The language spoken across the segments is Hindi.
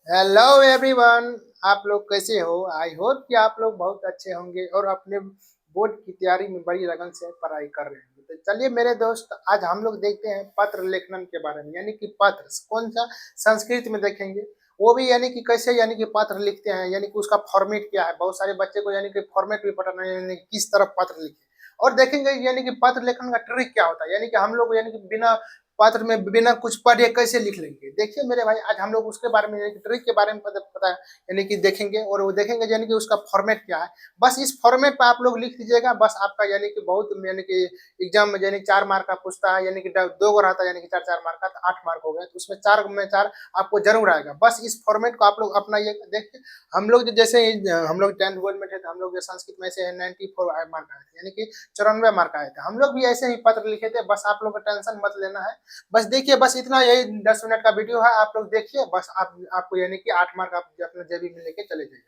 Hello everyone. आप लोग कैसे हो? आई होप कि आप लोग बहुत अच्छे होंगे और अपने बोर्ड की तैयारी में बड़ी लगन से पढ़ाई कर रहे हैं। तो चलिए मेरे दोस्त, आज हम लोग देखते हैं पत्र लेखन के बारे में, यानी कि पत्र कौन सा संस्कृत में देखेंगे। वो भी यानी कि कैसे यानी कि पत्र लिखते हैं, यानी कि उसका फॉर्मेट क्या है। बहुत सारे बच्चे को यानी कि फॉर्मेट भी पता नहीं है, यानी कि किस तरह पत्र लिखे। और देखेंगे यानी कि पत्र लेखन का ट्रिक क्या होता है, यानी कि हम लोग यानी कि बिना पत्र में बिना कुछ पढ़े कैसे लिख लेंगे। देखिए मेरे भाई, आज हम लोग उसके बारे में यानी कि ट्रिक के बारे में पता है, यानी कि देखेंगे और वो देखेंगे यानी कि उसका फॉर्मेट क्या है। बस इस फॉर्मेट पे आप लोग लिख दीजिएगा, बस आपका यानी कि बहुत यानी कि एग्जाम में यानी 4 मार्क का पूछता है, यानी कि 2 गो रहता है, यानी कि 4 4 मार्क का, तो 8 मार्क हो गया, तो उसमें 4 में 4 आपको जरूर आएगा। बस इस फॉर्मेट को आप लोग अपनाइए। देखिए हम लोग जैसे हम लोग 10th बोर्ड में थे, तो हम लोग संस्कृत में से 94 मार्क आए थे, यानी कि 94 मार्क आए थे। हम लोग भी ऐसे ही पत्र लिखे थे। बस आप लोग को टेंशन मत लेना है। बस देखिए, बस इतना, यही 10 मिनट का वीडियो है, आप लोग देखिए। बस आप आपको यानी कि 8 मार्क आप अपने जेबी में लेके चले जाइए।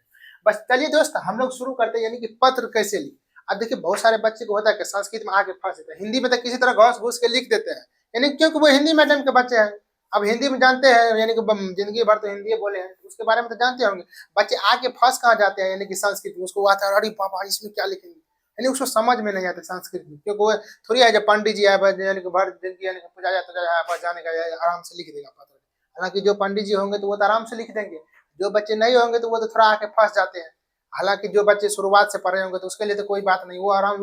बस चलिए दोस्त, हम लोग शुरू करते हैं यानी कि पत्र कैसे लिख। अब देखिए बहुत सारे बच्चे को होता है कि संस्कृत में आके फंस जाते हैं, हिंदी में तो किसी तरह घोस घुस के लिख देते हैं, यानी क्योंकि वो हिंदी मीडियम के बच्चे हैं। अब हिंदी में जानते हैं, यानी कि जिंदगी भर तो हिंदी बोले हैं, उसके बारे में तो जानते होंगे। बच्चे आके फंस कहाँ जाते हैं, यानी कि संस्कृत में उसको आता है, अरे पापा इसमें क्या लिखेंगे, यानी उसको समझ में नहीं आता संस्कृत में, क्योंकि वो थोड़ी है जब पंडित जी है बस यानी कि भर जिंदगी यानी कि पूजा जाता है बस जाने का आराम से लिख देगा पत्र। हालांकि जो पंडित जी होंगे तो वो तो आराम से लिख देंगे, जो बच्चे नहीं होंगे तो वो तो थोड़ा आके फंस जाते हैं। हालांकि जो बच्चे शुरुआत से पढ़े होंगे तो उसके लिए तो कोई बात नहीं, वो आराम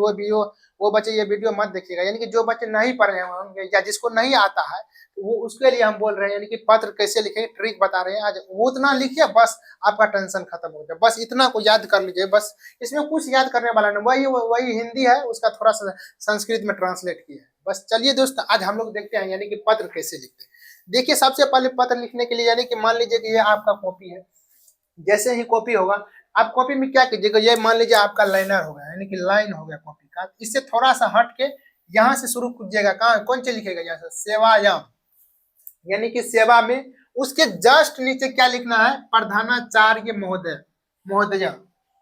वो बच्चे ये वीडियो मत देखिएगा। यानी कि जो बच्चे नहीं पढ़े होंगे या जिसको नहीं आता है, तो वो उसके लिए हम बोल रहे हैं, यानी कि पत्र कैसे लिखे ट्रिक बता रहे हैं आज, वो उतना लिखिए बस, आपका टेंशन खत्म हो जाए। बस इतना को याद कर लीजिए, बस इसमें कुछ याद करने वाला नहीं, वही वही हिंदी है, उसका थोड़ा सा संस्कृत में ट्रांसलेट किया है। बस चलिए दोस्त, आज हम लोग देखते हैं यानी कि पत्र कैसे लिखते हैं। देखिए सबसे पहले पत्र लिखने के लिए, यानी कि मान लीजिए कि ये आपका कॉपी है। जैसे ही कॉपी होगा, आप कॉपी में क्या कीजिएगा, ये मान लीजिए आपका लाइनर हो गया, यानी कि लाइन हो गया कॉपी का, इससे थोड़ा सा हट के यहाँ से शुरू कीजिएगा। कहाँ कौन से लिखेगा, यहाँ से सेवायाम, यानी कि सेवा में। उसके जस्ट नीचे क्या लिखना है, प्रधानाचार्य महोदय, महोदया,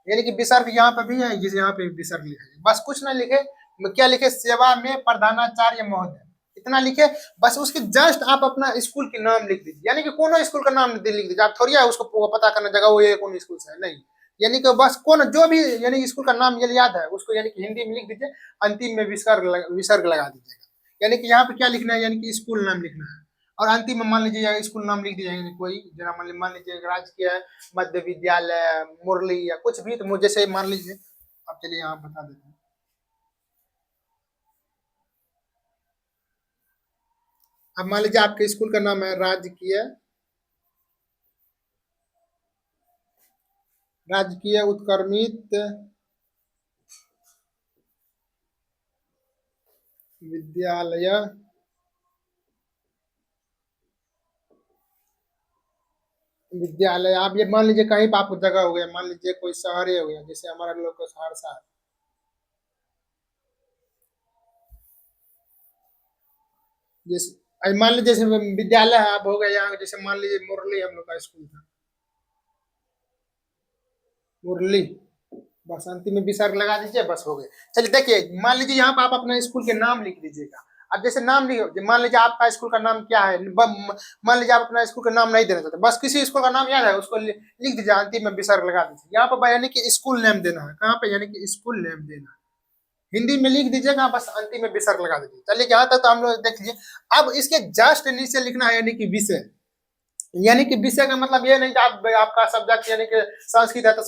यानी कि विसर्ग यहाँ पे भी है, जिस यहाँ पे विसर्ग लिखा है। बस कुछ ना लिखे, क्या लिखे, सेवा में प्रधानाचार्य महोदय, इतना लिखे। बस उसके जस्ट आप अपना स्कूल के नाम लिख दीजिए, यानी कि कोनो स्कूल का नाम लिख दीजिए। आप थोड़ी है उसको पता करने जगह वो ये कौन स्कूल से है, नहीं। यानी कि बस कौन जो भी यानी कि स्कूल का नाम ये याद है उसको, यानी कि हिंदी में लिख दीजिए, अंतिम में विसर्ग लगा दीजिएगा। यानी कि यहाँ पे क्या लिखना है, यानी कि स्कूल नाम लिखना है। और अंतिम में मान लीजिए स्कूल नाम लिख दिया, कोई जना मान लीजिए राजकीय मध्य विद्यालय मुरली या कुछ भी, तो मुझे से मान लीजिए। अब चलिए यहाँ बता देते हैं। अब मान लीजिए आपके स्कूल का नाम है राजकीय उत्क्रमित विद्यालय विद्यालय। आप ये मान लीजिए कहीं पर आपको जगह हो गया, मान लीजिए कोई शहर हो गया, जैसे हमारा लोग का सहरसा है। जैसे मान लीजिए जैसे विद्यालय है, अब हो गया यहाँ, जैसे मान लीजिए मुरली हम लोग का स्कूल था, मुरली। बस अंतिम में विसर्ग लगा दीजिए, बस हो गए। चलिए देखिए, मान लीजिए यहाँ पर आप अपना स्कूल के नाम लिख दीजिएगा। अब जैसे नाम लिखे, मान लीजिए आपका स्कूल का नाम क्या है, मान लीजिए आप अपना स्कूल का नाम नहीं देना चाहते, बस किसी स्कूल का नाम याद है उसको लिख दीजिए, अंतिम में विसर्ग लगा दीजिए। यहाँ पर यानी कि स्कूल नेम देना है, कहाँ पे, यानी कि स्कूल नेम देना है, हिंदी में लिख दीजिएगा, बस अंतिम में विसर्ग लगा दीजिए। चलिए यहाँ तक तो हम लोग देख लीजिए। अब इसके जस्ट नीचे लिखना है, यानी कि विषय। यानी कि विषय का मतलब ये नहीं कि आपका सब्जेक्ट यानी कि संस्कृत है तो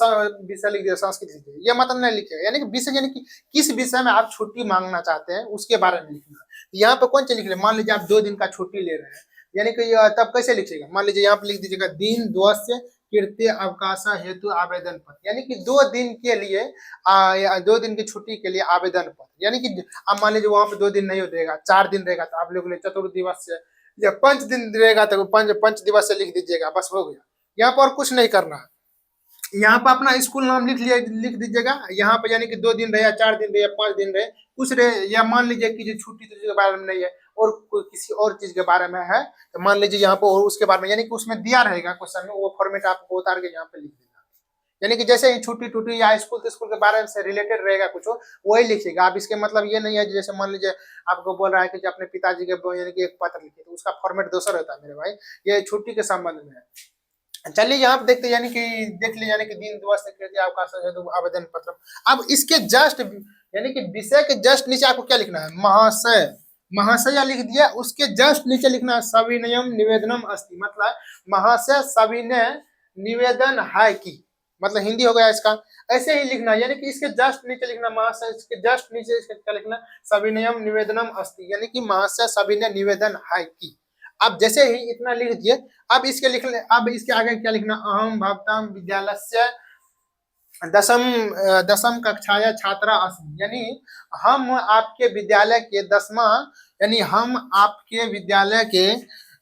विषय लिख दिया संस्कृत लिख दिया, ये मतलब नहीं लिखेगा। यानी कि विषय यानी कि किस विषय में आप छुट्टी मांगना चाहते हैं उसके बारे में लिखना है। यहाँ पे कौन सी लिख रहे, मान लीजिए आप 2 दिन का छुट्टी ले रहे हैं, यानी कि तब कैसे लिखिएगा, मान लीजिए यहाँ पे लिख दीजिएगा दिन दिवस कृत्य अवकाश हेतु आवेदन पत्र, यानी कि 2 दिन के लिए 2 दिन की छुट्टी के लिए आवेदन पत्र। यानी कि अब मान लीजिए वहां पे 2 दिन नहीं हो देगा, 4 दिन रहेगा, तो आप लोग चतुर्दिवस या 5 दिन रहेगा तो पंच दिवस से लिख दीजिएगा, बस हो गया। यहाँ पर कुछ नहीं करना है। यहाँ पर अपना स्कूल नाम लिख दीजिएगा। यहाँ पे यानी कि 2 दिन रहे या 4 दिन रहे या 5 दिन रहे, कुछ रहे, या मान लीजिए कि जो छुट्टी तो के बारे में नहीं है और कोई किसी और चीज के बारे में है, तो मान लीजिए यहाँ पे और उसके बारे में, यानी कि उसमें दिया रहेगा क्वेश्चन में, वो फॉर्मेट आपको उतार के यहाँ पे लिख देना। यानी कि जैसे ही छुट्टी टूटी या स्कूल तो स्कूल के बारे से रिलेटेड रहेगा कुछ, वही लिखिएगा आप। इसके मतलब ये नहीं है जैसे मान लीजिए आपको बोल रहा है कि अपने पिताजी के यानी कि एक पत्र लिखिए, तो उसका फॉर्मेट दूसरा होता है मेरे भाई, ये छुट्टी के संबंध में है। चलिए यहाँ पे देखते यानी कि देख लीजिए यानी कि दीन दुआ से कृपया आपका आवेदन पत्र। अब इसके जस्ट यानी कि विषय के जस्ट नीचे आपको क्या लिखना है, महाशय, महाशय लिख दिया, उसके जस्ट नीचे लिखना है सविनयम निवेदनम अस्ति, मतलब महाशय सविनय निवेदन है कि, मतलब हिंदी हो गया इसका। ऐसे ही लिखना यानी कि इसके जस्ट नीचे लिखना महाशय, इसके जस्ट नीचे इसके क्या लिखना सविनयम निवेदनम अस्ति, यानी कि महाशय सविनय निवेदन है कि। अब जैसे ही इतना लिख दिए, अब इसके लिख ले, अब इसके आगे क्या लिखना, अहम भवताम विद्यालय दसम दसम कक्षाया छात्रा अस्मि, यानी हम आपके विद्यालय के 10वां, यानी हम आपके विद्यालय के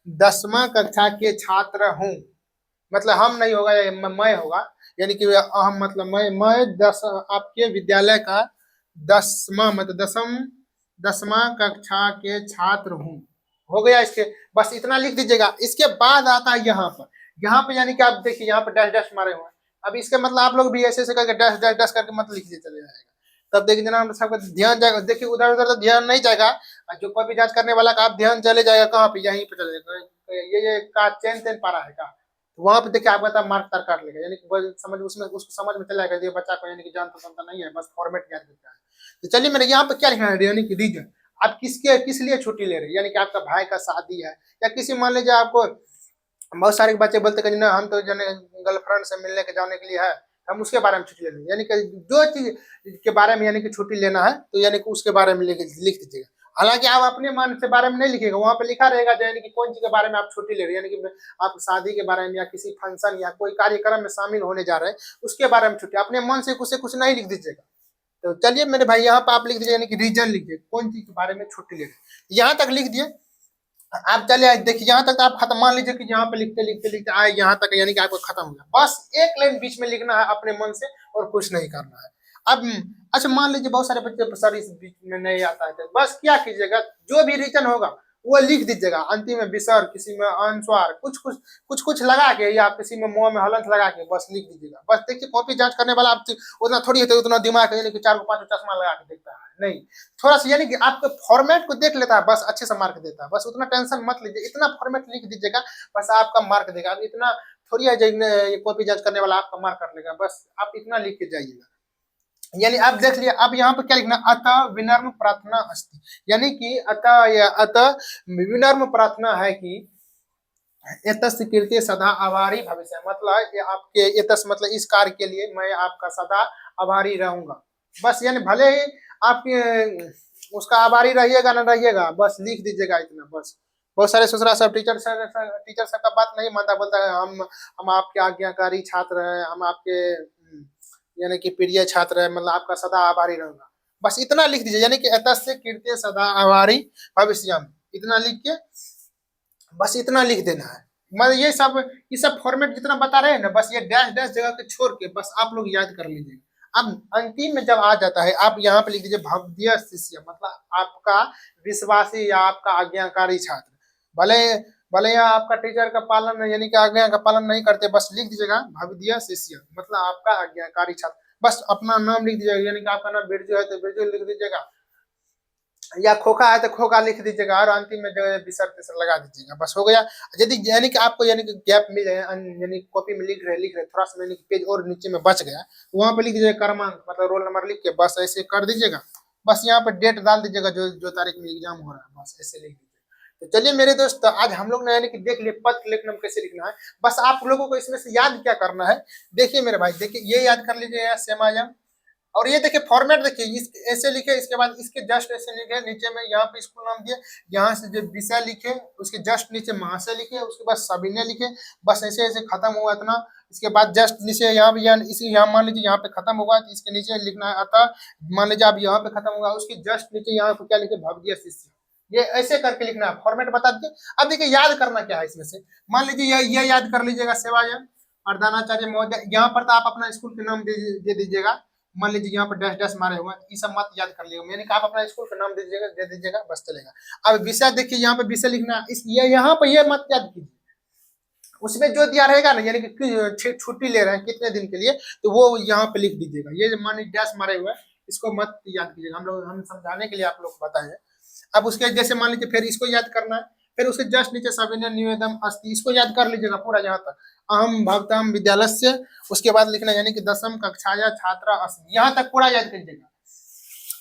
10वां कक्षा के छात्र हूँ, मतलब हम नहीं होगा, मैं होगा, यानी कि अहम मतलब मैं आपके विद्यालय का 10वां मतलब 10वां कक्षा के छात्र हूँ। हो गया इसके, बस इतना लिख दीजिएगा। इसके बाद आता है यहाँ पे यानी कि आप देखिए यहाँ पे डैश डैश मारे हुए हैं। अब इसके मतलब आप लोग भी ऐसे करके डैश डैश डैश करके मतलब लिख चले जाएगा, तब देखिए जनाब सबका ध्यान जाएगा, देखिए उधर उधर तो ध्यान नहीं जाएगा, जो कॉपी जांच करने वाला का आप ध्यान चले जाएगा कहाँ पे, यहीं पे चले जाएगा, ये का चेन तेन पारा है का, तो वहां पे देखिए आपका तब मार्क तार काट लेगा, यानी कि समझ उसमें उसको समझ में चला जाएगा बच्चा को, यानी कि जानता समझता नहीं है, बस फॉर्मेट याद करता है। तो चलिए मेरे यहाँ पे क्या लिखना है, यानी कि रीजन, आप किस लिए छुट्टी ले रहे हैं, यानी कि आपका भाई का शादी है, या किसी मान लीजिए आपको, बहुत सारे बच्चे बोलते हैं ना हम तो गर्लफ्रेंड से मिलने के जाने के लिए है, हम उसके बारे में छुट्टी ले लेंगे, यानी कि जो चीज के बारे में यानी कि छुट्टी लेना है तो यानी कि उसके बारे में लिख दीजिएगा। हालांकि आप अपने मन के बारे में नहीं लिखेगा, वहां पे लिखा रहेगा यानी कि कौन चीज के बारे में आप छुट्टी ले रहे हैं, यानी कि आप शादी के बारे में या किसी फंक्शन या कोई कार्यक्रम में शामिल होने जा रहे हैं उसके बारे में छुट्टी, अपने मन से कुछ नहीं लिख दीजिएगा। तो चलिए मेरे भाई यहाँ पे आप लिख दीजिए, यानी कि रीजन लिखिए, कौन चीज के बारे में छुट्टी ले रहे हैं, यहाँ तक लिख दिए। आप चलिए देखिए यहाँ तक आप खत्म, मान लीजिए कि यहाँ पे लिखते लिखते लिखते आए यहाँ तक, यानी कि आपको खत्म हो गया, बस एक लाइन बीच में लिखना है अपने मन से और कुछ नहीं करना है। अब अच्छा मान लीजिए बहुत सारे बच्चे सर इस बीच में नहीं आता है, तो बस क्या कीजिएगा, जो भी रीजन होगा वो लिख दीजिएगा, अंतिम में विसर्ग, किसी में अनुस्वार, कुछ लगा के, या किसी में मुंह में हलंत लगा के बस लिख दीजिएगा। बस देखिए कॉपी जांच करने वाला आप उतना थोड़ी है, उतना दिमाग है कि 4 को 5 चश्मा लगा के देखता है, नहीं, थोड़ा सा यानी कि आपके फॉर्मेट को देख लेता है, बस अच्छे से मार्क देता है, बस उतना टेंशन मत लीजिए, इतना फॉर्मेट लिख दीजिएगा बस आपका मार्क देगा। इतना थोड़ी है ये कॉपी जांच करने वाला आपका मार्क कर लेगा, बस आप इतना लिख के जाइएगा। यानी आप देख लिया, अब यहाँ पे क्या लिखना, अतः विनम्र प्रार्थना अस्ति, यानी कि अतः विनम्र प्रार्थना है कि एतस्य कृते सदा आभारी भविष्य, मतलब आपके एतस मतलब इस कार्य के लिए मैं आपका सदा आभारी रहूंगा, बस यानी भले ही आपके उसका आभारी रहिएगा ना रहिएगा, बस लिख दीजिएगा इतना बस। बहुत सारे ससुरा सब टीचर सब का बात नहीं मानता, बोलता है हम आपके आज्ञाकारी छात्र हैं, हम आपके यानी कि प्रिय छात्र है, मतलब आपका सदा आभारी रहूंगा, बस इतना लिख दीजिए, यानी कि एतस्य कृते सदा आभारी भविष्यम, इतना लिख के बस इतना लिख देना है। मतलब ये सब फॉर्मेट जितना बता रहे हैं ना, बस ये डैश डैश जगह के छोड़ के बस आप लोग याद कर लीजिए। अब अंतिम में जब आ जाता है, आप यहाँ पे लिख दीजिए भव्य शिष्य, मतलब आपका विश्वासी या आपका आज्ञाकारी छात्र, भले भले यहाँ आपका टीचर का पालन यानी कि आज्ञा का पालन नहीं करते, बस लिख दीजिएगा भव्य शिष्य, मतलब आपका आज्ञाकारी छात्र, बस अपना नाम लिख दीजिएगा, यानी कि आपका नाम बिरजू है तो बिरजू लिख दीजिएगा, या खोखा है तो खोखा लिख दीजिएगा, और अंतिम में जो है विसर्ग तिसर्ग लगा दीजिएगा, बस हो गया। यदि यानी कि आपको यानी कि गैप मिल जाए, यानी कॉपी में लिख रहे थोड़ा सा यानी कि पेज और नीचे में बच गया, वहां पे लिख दीजिएगा क्रमांक मतलब रोल नंबर लिख के बस ऐसे कर दीजिएगा, बस यहाँ पे डेट डाल दीजिएगा जो तारीख में एग्जाम हो रहा है, बस ऐसे लिख दीजिएगा। तो चलिए मेरे दोस्त, आज हम लोग ने यानी कि देख लिए पत्र लेखन कैसे लिखना है, बस आप लोगों को इसमें से याद क्या करना है, देखिए मेरे भाई, देखिए ये याद कर लीजिए सेमायम, और ये देखिए फॉर्मेट देखिए, ऐसे लिखे, इसके बाद इसके जस्ट ऐसे लिखे, नीचे में यहाँ पे स्कूल नाम दिए, यहाँ से जो विषय लिखे उसके जस्ट नीचे महाशय लिखे, उसके बाद सविनय लिखे, बस ऐसे ऐसे खत्म हुआ इतना। इसके बाद जस्ट नीचे यहाँ भी इसी यहाँ मान लीजिए यहाँ पे खत्म होगा तो इसके नीचे लिखना है अतः, मान लीजिए अब यहाँ पे खत्म होगा, उसके जस्ट नीचे यहाँ पे क्या लिखे भव्य शिष्य, ये ऐसे करके लिखना है, फॉर्मेट बता दीजिए। अब देखिए याद करना क्या है इसमें से, मान लीजिए ये याद कर लीजिएगा सेवायम प्रधानाचार्य महोदय, यहाँ पर तो आप अपना स्कूल के नाम दे दीजिएगा, मान लीजिए यहाँ पर डैश डैश मारे हुए ये सब मत याद कर लिएगा, यानी कि आप अपना स्कूल का नाम दे दीजिएगा बस चलेगा। अब विषय देखिए यहाँ पे विषय लिखना, इस ये यहाँ पे ये मत याद कीजिए, उसमें जो दिया रहेगा ना यानी कि छुट्टी ले रहे हैं कितने दिन के लिए, तो वो यहाँ पे लिख दीजिएगा, ये मान लीजिए डैश मारे हुए इसको मत याद कीजिएगा, हम समझाने के लिए आप लोग बताए हैं। अब उसके जैसे मान लीजिए फिर इसको याद करना है, फिर उसके जस्ट नीचे सविनय निवेदम अस्ति, इसको याद कर लीजिएगा पूरा यहाँ तक। अहम भवतम विद्यालय, उसके बाद लिखना यानी कि दसम कक्षाया छात्रा अस्मि, यहाँ तक पूरा याद कीजिएगा,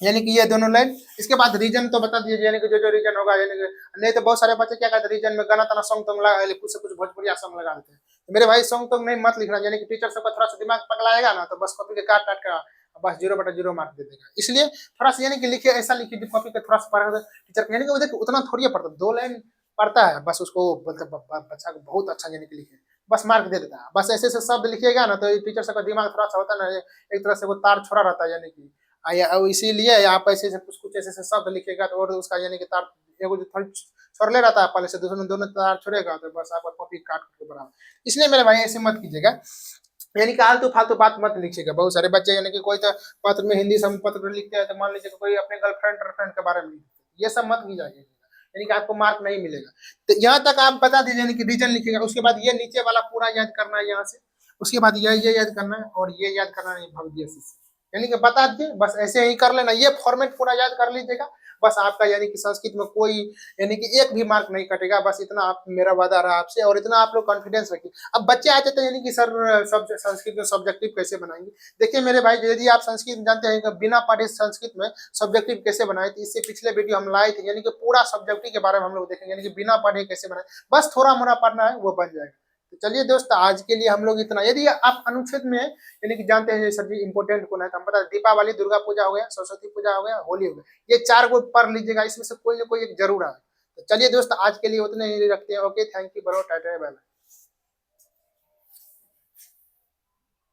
यानी कि ये दोनों लाइन। इसके बाद रीजन तो बता दीजिए, यानी कि जो जो रीजन होगा, यानी कि नहीं तो बहुत सारे बच्चे क्या करते हैं रीजन में गाना ताना सॉन्ग तो लगा कुछ से कुछ भोजपुरी सॉन्ग लगा देते हैं। तो मेरे भाई सॉन्ग तो नहीं मत लिखना, यानी कि टीचर सबका थोड़ा सा दिमाग पकड़ाएगा ना तो बस कॉपी के काट काट का बस 0/0 मार्क दे देगा। इसलिए थोड़ा सा यानी कि लिखिए, ऐसा लिखिए जो कॉपी का थोड़ा सा पढ़ा टीचर, यानी कि वो देखिए उतना थोड़ी पढ़ता, 2 लाइन पढ़ता है बस, उसको बच्चा को बहुत अच्छा यानी कि लिखे बस मार्क दे देता है। बस ऐसे ऐसे शब्द लिखिएगा ना तो टीचर सबका दिमाग थोड़ा सा होता है ना, एक तरह से वो तार छोड़ा रहता है, यानी कि इसीलिए आप ऐसे ऐसे कुछ कुछ ऐसे ऐसे शब्द लिखेगा तो और उसका यानी कि तार एगो जो थोड़ी छोड़ले रहता है पहले से, दूसरे दोनों तार छोड़ेगा तो बस आपका कॉपी काट के बराबर। इसलिए मेरे भाई ऐसे मत कीजिएगा, यानी कि आलतू फालतू बात मत लिखिएगा। बहुत सारे बच्चे यानी कि कोई तो पत्र में हिंदी सब पत्र लिखते हैं तो मान लीजिए कोई अपने गर्लफ्रेंड के बारे में लिखते, ये सब मत कीजिएगा, यानी कि आपको मार्क नहीं मिलेगा। तो यहाँ तक आप बता दीजिए, यानी कि रीजन लिखिएगा। उसके बाद ये नीचे वाला पूरा याद करना है यहाँ से, उसके बाद ये याद करना है और ये याद करना है भगवदीय से, यानी कि बता दीजिए, बस ऐसे ही कर लेना, ये फॉर्मेट पूरा याद कर लीजिएगा। बस आपका यानी कि संस्कृत में कोई यानी कि एक भी मार्क नहीं कटेगा, बस इतना आप मेरा वादा रहा आपसे, और इतना आप लोग कॉन्फिडेंस रखिए। अब बच्चे आ जाते हैं यानी कि सर सब संस्कृत में सब्जेक्टिव कैसे बनाएंगे। देखिए मेरे भाई, यदि आप संस्कृत जानते हैं कि बिना पढ़े संस्कृत में सब्जेक्टिव कैसे बनाए, तो इससे पिछले वीडियो हम लाए थे, यानी कि पूरा सब्जेक्टिव के बारे में हम लोग देखेंगे, यानी कि बिना पढ़े कैसे बनाए, बस थोड़ा मोड़ा पढ़ना है वो बन जाएगा। तो चलिए दोस्त, आज के लिए हम लोग इतना। यदि आप अनुच्छेद में यानी कि जानते हैं सर जी इंपोर्टेंट कौन है, तो हम बता दीपावली, दुर्गा पूजा हो गया, सरस्वती पूजा हो गया, होली हो गया, ये 4 को पढ़ लीजिएगा, इसमें से कोई ना कोई एक जरूर आए। तो चलिए दोस्त, आज के लिए उतने ही रखते हैं। Okay, thank you bro, tata bye bye.